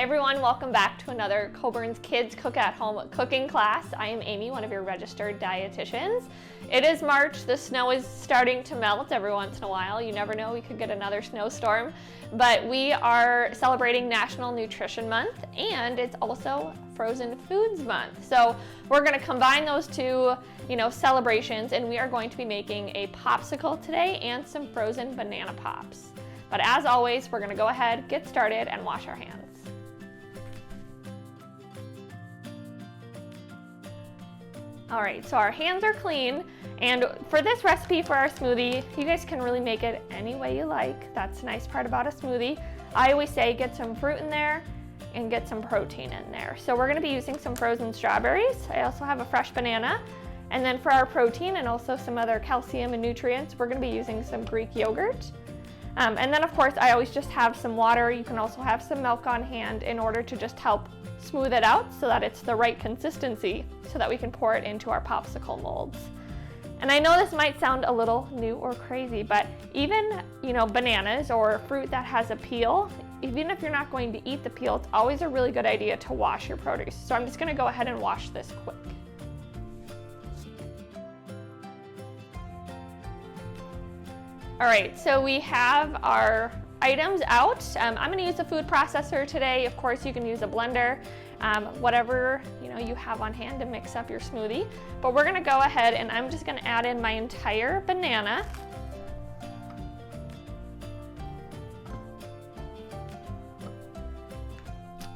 everyone, welcome back to another Coborn's Kids Cook at Home cooking class. I am Amy, one of your registered dietitians. It is March, the snow is starting to melt every once in a while. You never know, we could get another snowstorm. But we are celebrating National Nutrition Month, and it's also Frozen Foods Month. So we're gonna combine those two, celebrations, and we are going to be making a popsicle today and some frozen banana pops. But as always, we're gonna go ahead, get started, and wash our hands. All right, so our hands are clean, and for this recipe for our smoothie, you guys can really make it any way you like. That's the nice part about a smoothie. I always say get some fruit in there and get some protein in there. So we're gonna be using some frozen strawberries. I also have a fresh banana. And then for our protein and also some other calcium and nutrients, we're gonna be using some Greek yogurt. And then of course, I always just have some water. You can also have some milk on hand in order to just help smooth it out so that it's the right consistency so that we can pour it into our popsicle molds. And I know this might sound a little new or crazy, but even, bananas or fruit that has a peel, even if you're not going to eat the peel, it's always a really good idea to wash your produce. So I'm just gonna go ahead and wash this quick. All right, so we have our items out. I'm gonna use a food processor today. Of course, you can use a blender, whatever you have on hand to mix up your smoothie. But we're gonna go ahead and I'm just gonna add in my entire banana.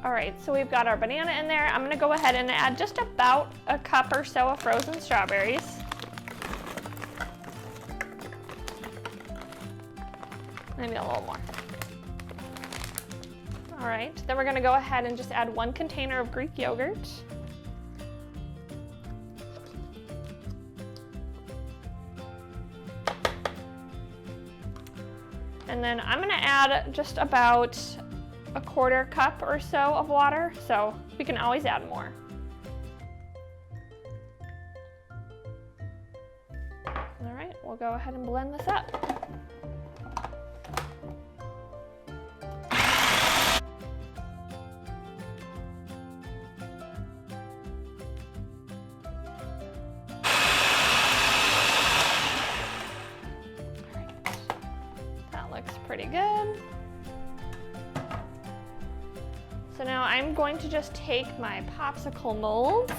All right, so we've got our banana in there. I'm gonna go ahead and add just about a cup or so of frozen strawberries. Maybe a little more. All right, then we're gonna go ahead and just add 1 container of Greek yogurt. And then I'm gonna add just about a 1/4 cup or so of water, so we can always add more. All right, we'll go ahead and blend this up. Pretty good. So now I'm going to just take my popsicle molds,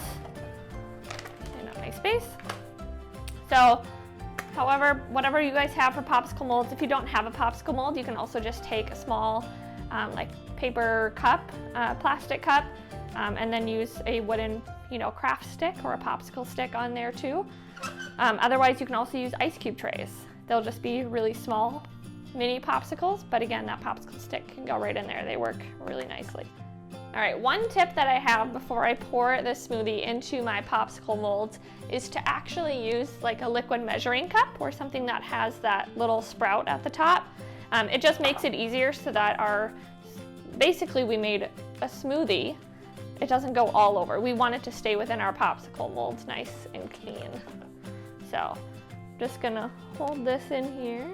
clean up my space. So whatever you guys have for popsicle molds, if you don't have a popsicle mold, you can also just take a small paper cup, plastic cup, and then use a wooden craft stick or a popsicle stick on there too. Otherwise, you can also use ice cube trays. They'll just be really small mini popsicles, but again, that popsicle stick can go right in there. They work really nicely. All right, one tip that I have before I pour this smoothie into my popsicle molds is to actually use like a liquid measuring cup or something that has that little sprout at the top. It just makes it easier so that basically we made a smoothie. It doesn't go all over. We want it to stay within our popsicle molds nice and clean. So just gonna hold this in here.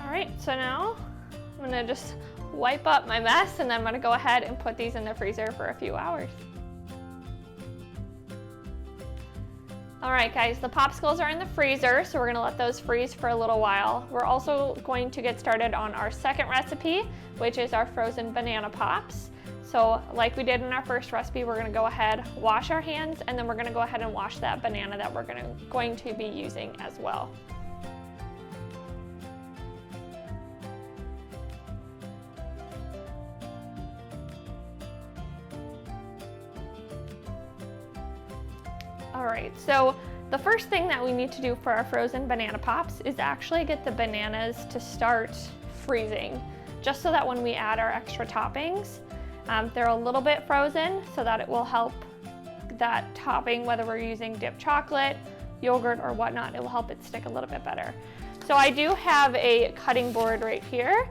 All right, so now I'm gonna just wipe up my mess and then I'm gonna go ahead and put these in the freezer for a few hours. All right, guys, the popsicles are in the freezer, so we're gonna let those freeze for a little while. We're also going to get started on our second recipe, which is our frozen banana pops. So like we did in our first recipe, we're gonna go ahead, wash our hands, and then we're gonna go ahead and wash that banana that we're going to be using as well. All right, so the first thing that we need to do for our frozen banana pops is actually get the bananas to start freezing, just so that when we add our extra toppings, they're a little bit frozen so that it will help that topping, whether we're using dipped chocolate, yogurt, or whatnot. It will help it stick a little bit better. So I do have a cutting board right here.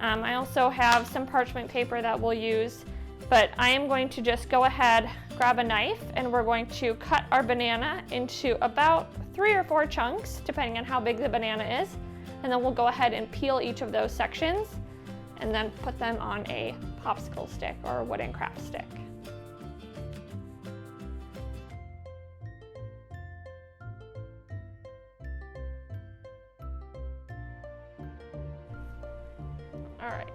I also have some parchment paper that we'll use, but I am going to just go ahead, grab a knife, and we're going to cut our banana into about 3 or 4 chunks, depending on how big the banana is. And then we'll go ahead and peel each of those sections and then put them on a popsicle stick or a wooden craft stick. All right,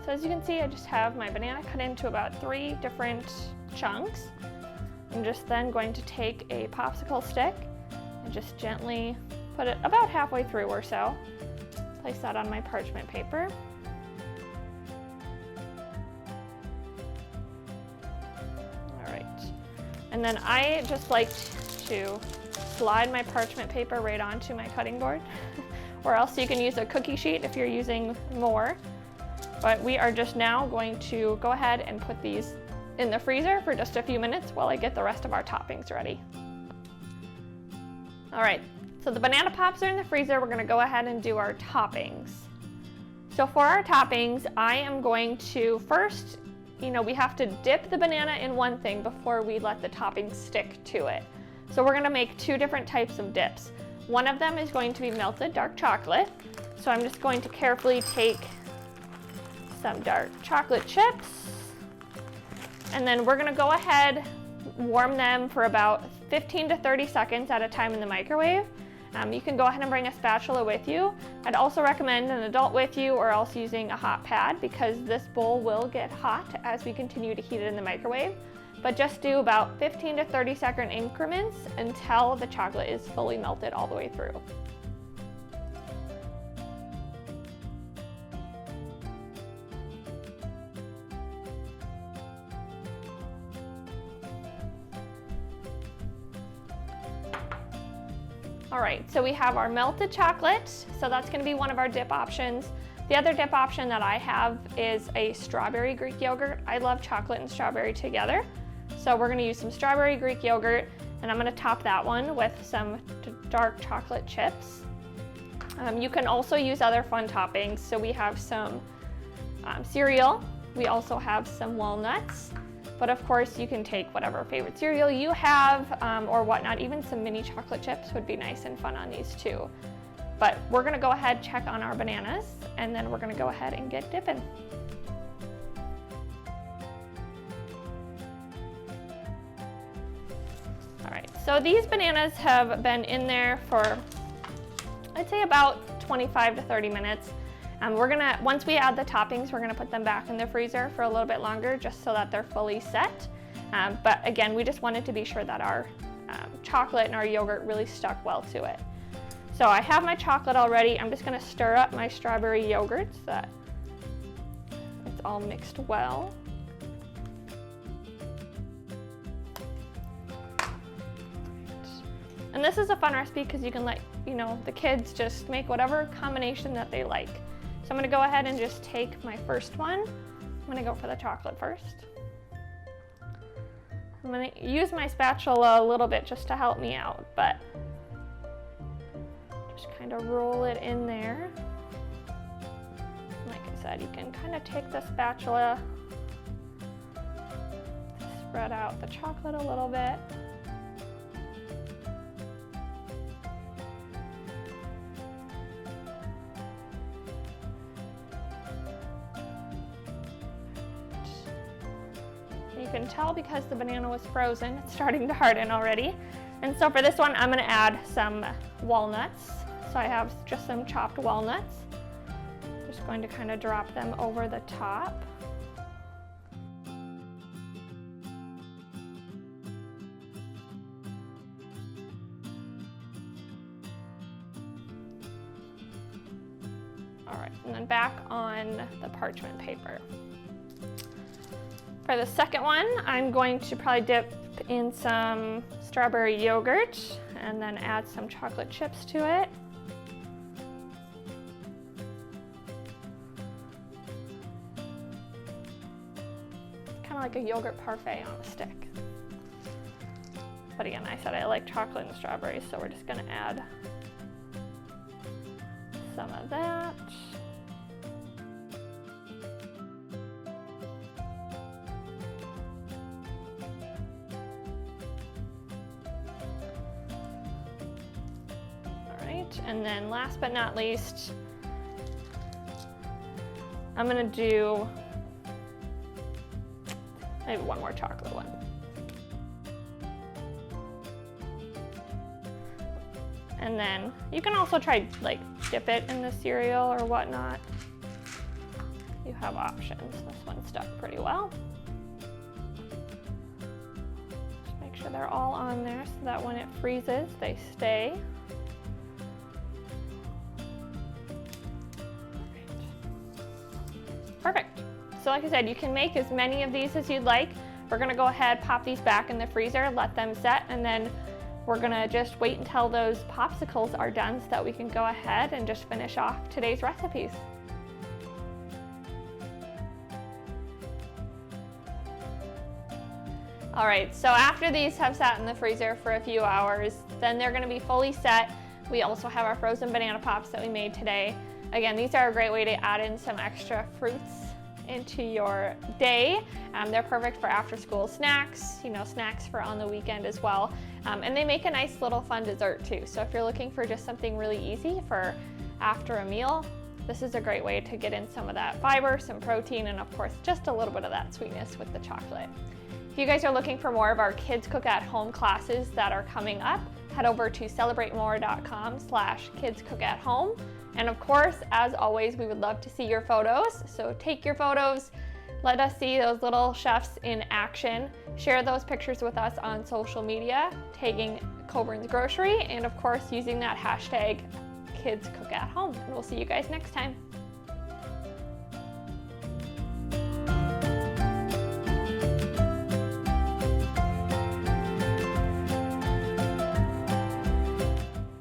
so as you can see, I just have my banana cut into about 3 different chunks. I'm just then going to take a popsicle stick and just gently put it about halfway through or so. Place that on my parchment paper. All right, and then I just like to slide my parchment paper right onto my cutting board, or else you can use a cookie sheet if you're using more. But we are just now going to go ahead and put these in the freezer for just a few minutes while I get the rest of our toppings ready. All right, so the banana pops are in the freezer. We're gonna go ahead and do our toppings. So for our toppings, I am going to first, we have to dip the banana in one thing before we let the toppings stick to it. So we're gonna make 2 different types of dips. One of them is going to be melted dark chocolate. So I'm just going to carefully take some dark chocolate chips, and then we're gonna go ahead, warm them for about 15 to 30 seconds at a time in the microwave. You can go ahead and bring a spatula with you. I'd also recommend an adult with you, or else using a hot pad, because this bowl will get hot as we continue to heat it in the microwave. But just do about 15 to 30 second increments until the chocolate is fully melted all the way through. All right, so we have our melted chocolate, so that's gonna be one of our dip options. The other dip option that I have is a strawberry Greek yogurt. I love chocolate and strawberry together. So we're gonna use some strawberry Greek yogurt, and I'm gonna top that one with some dark chocolate chips. You can also use other fun toppings. So we have some cereal. We also have some walnuts. But of course, you can take whatever favorite cereal you have or whatnot. Even some mini chocolate chips would be nice and fun on these too. But we're gonna go ahead, check on our bananas, and then we're gonna go ahead and get dipping. All right, so these bananas have been in there for, I'd say about 25 to 30 minutes. Once we add the toppings, we're gonna put them back in the freezer for a little bit longer, just so that they're fully set. But again, we just wanted to be sure that our chocolate and our yogurt really stuck well to it. So I have my chocolate already. I'm just gonna stir up my strawberry yogurt so that it's all mixed well. And this is a fun recipe because you can let the kids just make whatever combination that they like. So I'm gonna go ahead and just take my first one. I'm gonna go for the chocolate first. I'm gonna use my spatula a little bit just to help me out, but just kind of roll it in there. Like I said, you can kind of take the spatula, spread out the chocolate a little bit. You can tell because the banana was frozen, it's starting to harden already. And so for this one, I'm gonna add some walnuts. So I have just some chopped walnuts. Just going to kind of drop them over the top. All right, and then back on the parchment paper. For the second one, I'm going to probably dip in some strawberry yogurt and then add some chocolate chips to it. Kind of like a yogurt parfait on a stick. But again, I said I like chocolate and strawberries, so we're just gonna add some of that. All right, and then last but not least, I'm gonna do maybe one more chocolate one. And then you can also try like dip it in the cereal or whatnot. You have options. This one stuck pretty well. Just make sure they're all on there so that when it freezes, they stay. Perfect. So like I said, you can make as many of these as you'd like. We're gonna go ahead, pop these back in the freezer, let them set, and then we're gonna just wait until those popsicles are done so that we can go ahead and just finish off today's recipes. All right, so after these have sat in the freezer for a few hours, then they're gonna be fully set. We also have our frozen banana pops that we made today. Again, these are a great way to add in some extra fruits into your day. They're perfect for after school snacks, snacks for on the weekend as well. And they make a nice little fun dessert too. So if you're looking for just something really easy for after a meal, this is a great way to get in some of that fiber, some protein, and of course, just a little bit of that sweetness with the chocolate. If you guys are looking for more of our Kids Cook at Home classes that are coming up, head over to celebratemore.com/kidscookathome. And of course, as always, we would love to see your photos. So take your photos, let us see those little chefs in action. Share those pictures with us on social media, tagging Coborn's Grocery, and of course, using that hashtag KidsCookAtHome. And we'll see you guys next time.